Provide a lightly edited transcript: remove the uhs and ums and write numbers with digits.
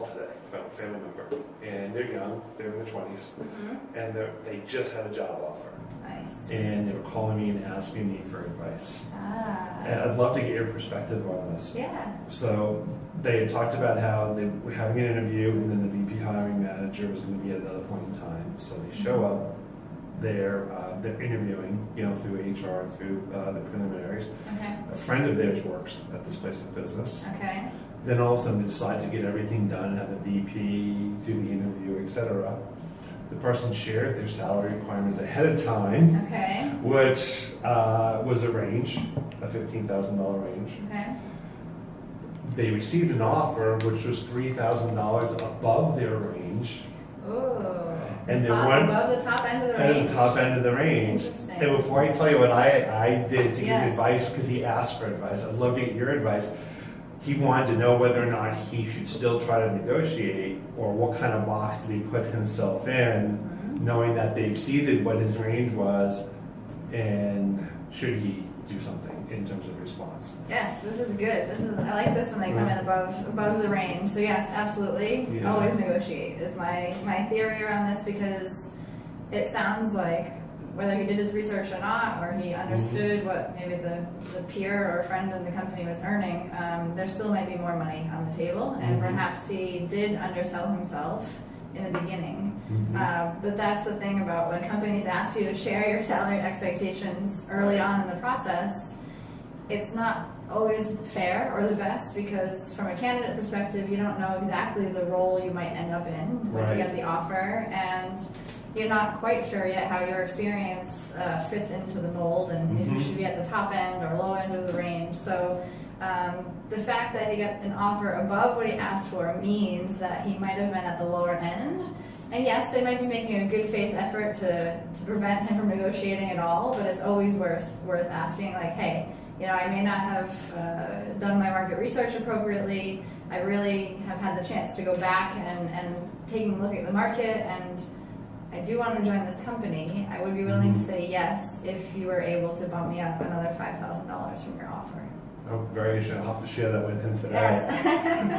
call today, family member, and they're young, they're in their 20s, and they just had a job offer. Nice. And they were calling me and asking me for advice. Ah. And I'd love to get your perspective on this. Yeah. So they had talked about how they were having an interview, and then the VP hiring manager was going to be at another point in time. So they show up, they're interviewing, through HR and through the preliminaries. Okay. A friend of theirs works at this place of business. Okay. Then all of a sudden they decide to get everything done, have the VP do the interview, etc. The person shared their salary requirements ahead of time, Okay. which was a range, a $15,000 range. Okay. They received an offer which was $3,000 above their range. Ooh. And above the top end of the range. At the top end of the range. Interesting. And before I tell you what I did to give Yes. advice, because he asked for advice, I'd love to get your advice. He wanted to know whether or not he should still try to negotiate, or what kind of box did he put himself in, knowing that they exceeded what his range was, and should he do something in terms of response? Yes, this is good. I like this when they come in above the range. So yes, absolutely. Yeah. Always negotiate is my theory around this, because it sounds like whether he did his research or not, or he understood what maybe the peer or friend in the company was earning, there still might be more money on the table, and perhaps he did undersell himself in the beginning. But that's the thing about when companies ask you to share your salary expectations early on in the process, it's not always fair or the best, because from a candidate perspective, you don't know exactly the role you might end up in when you get the offer, and you're not quite sure yet how your experience fits into the mold, and if you should be at the top end or low end of the range. So the fact that he got an offer above what he asked for means that he might have been at the lower end. And yes, they might be making a good faith effort to prevent him from negotiating at all, but it's always worth asking, like, hey, I may not have done my market research appropriately. I really have had the chance to go back and taking a look at the market, and I do want to join this company. I would be willing to say yes if you were able to bump me up another $5,000 from your offer. Oh, very interesting. I'll have to share that with him today. Yes.